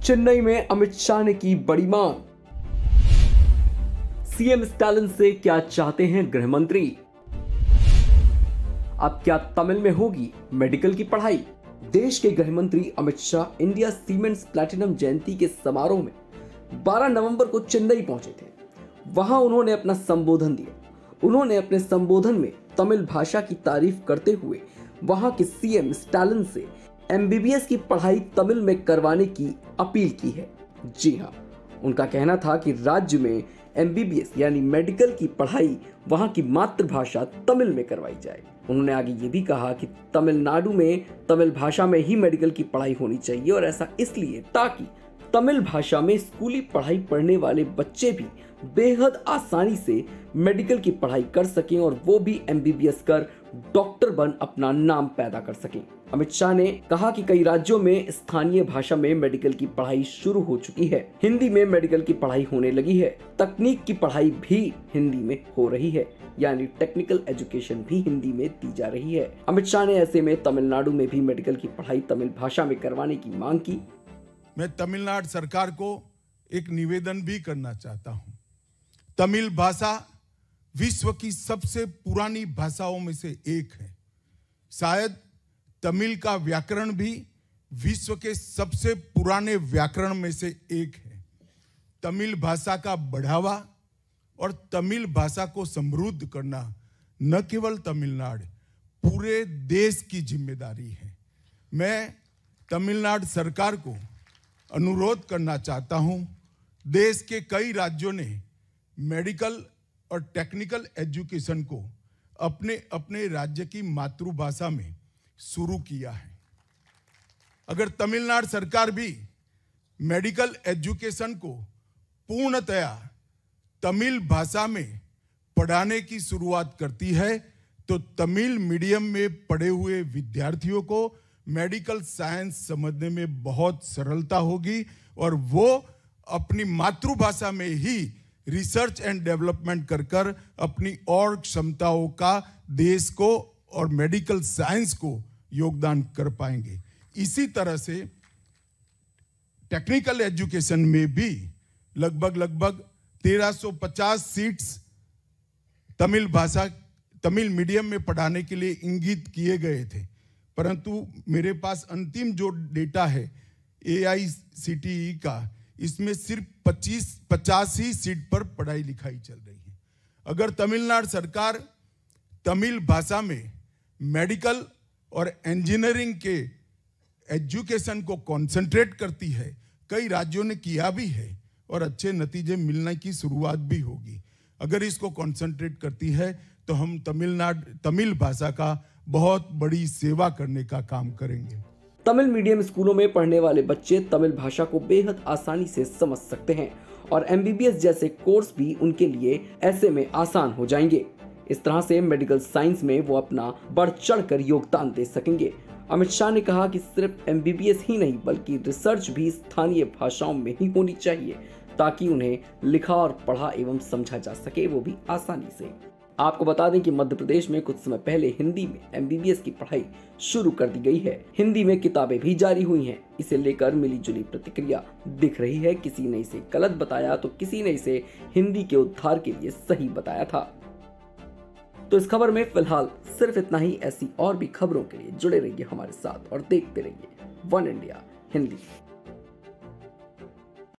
चेन्नई में अमित शाह ने की बड़ी मांग। सीएम स्टालिन से क्या चाहते हैं गृह मंत्री? अब क्या तमिल में होगी मेडिकल की पढ़ाई? देश के गृह मंत्री Amit Shah India cements platinum जयंती के समारोह में 12 नवंबर को चेन्नई पहुंचे थे। वहां उन्होंने अपना संबोधन दिया। उन्होंने अपने संबोधन में तमिल भाषा की तारीफ करते हुए वहां के सीएम स्टालिन से एमबीबीएस की पढ़ाई तमिल में करवाने की अपील की है। जी हां, उनका कहना था कि राज्य में एमबीबीएस यानी मेडिकल की पढ़ाई वहां की मातृभाषा तमिल में करवाई जाए। उन्होंने आगे ये भी कहा कि तमिलनाडु में तमिल भाषा में ही मेडिकल की पढ़ाई होनी चाहिए और ऐसा इसलिए ताकि तमिल भाषा में स्कूली पढ़ाई पढ़ने वाले बच्चे भी बेहद आसानी से मेडिकल की पढ़ाई कर सकें और वो भी एमबीबीएस कर डॉक्टर बन अपना नाम पैदा कर सकें। अमित शाह ने कहा कि कई राज्यों में स्थानीय भाषा में मेडिकल की पढ़ाई शुरू हो चुकी है। हिंदी में मेडिकल की पढ़ाई होने लगी है। तकनीक की पढ़ाई भी हिंदी में हो रही है, यानी टेक्निकल एजुकेशन भी हिंदी में दी जा रही है। अमित शाह ने ऐसे में तमिलनाडु में भी मेडिकल की पढ़ाई तमिल भाषा में करवाने की मांग की। मैं तमिलनाडु सरकार को एक निवेदन भी करना चाहता हूं। तमिल भाषा विश्व की सबसे पुरानी भाषाओं में से एक है। शायद तमिल का व्याकरण भी विश्व के सबसे पुराने व्याकरण में से एक है। तमिल भाषा का बढ़ावा और तमिल भाषा को समृद्ध करना न केवल तमिलनाडु, पूरे देश की जिम्मेदारी है। मैं तमिलनाडु सरकार को अनुरोध करना चाहता हूं, देश के कई राज्यों ने मेडिकल और टेक्निकल एजुकेशन को अपने अपने राज्य की मातृभाषा में शुरू किया है। अगर तमिलनाडु सरकार भी मेडिकल एजुकेशन को पूर्णतया तमिल भाषा में पढ़ाने की शुरुआत करती है तो तमिल मीडियम में पढ़े हुए विद्यार्थियों को मेडिकल साइंस समझने में बहुत सरलता होगी और वो अपनी मातृभाषा में ही रिसर्च एंड डेवलपमेंट कर अपनी और क्षमताओं का देश को और मेडिकल साइंस को योगदान कर पाएंगे। इसी तरह से टेक्निकल एजुकेशन में भी लगभग 1350 सीट्स तमिल मीडियम में पढ़ाने के लिए इंगित किए गए थे, परंतु मेरे पास अंतिम जो डेटा है AICTE का, इसमें सिर्फ 50 ही सीट पर पढ़ाई लिखाई चल रही है। अगर तमिलनाडु सरकार तमिल भाषा में मेडिकल और इंजीनियरिंग के एजुकेशन को कंसंट्रेट करती है, कई राज्यों ने किया भी है और अच्छे नतीजे मिलने की शुरुआत भी होगी। अगर इसको कंसंट्रेट करती है तो हम तमिल भाषा का बहुत बड़ी सेवा करने का काम करेंगे। तमिल मीडियम स्कूलों में पढ़ने वाले बच्चे तमिल भाषा को बेहद आसानी से समझ सकते हैं और एमबीबीएस जैसे कोर्स भी उनके लिए ऐसे में आसान हो जाएंगे। इस तरह से मेडिकल साइंस में वो अपना बढ़ चढ़कर योगदान दे सकेंगे। अमित शाह ने कहा कि सिर्फ एमबीबीएस ही नहीं बल्कि रिसर्च भी स्थानीय भाषाओं में ही होनी चाहिए ताकि उन्हें लिखा और पढ़ा एवं समझा जा सके, वो भी आसानी से। आपको बता दें कि मध्य प्रदेश में कुछ समय पहले हिंदी में एमबीबीएस की पढ़ाई शुरू कर दी गई है। हिंदी में किताबें भी जारी हुई हैं। इसे लेकर मिलीजुली प्रतिक्रिया दिख रही है। किसी ने इसे गलत बताया तो किसी ने इसे हिंदी के उद्धार के लिए सही बताया था। तो इस खबर में फिलहाल सिर्फ इतना ही। ऐसी और भी खबरों के लिए जुड़े रहिए हमारे साथ और देखते रहिए वन इंडिया हिंदी।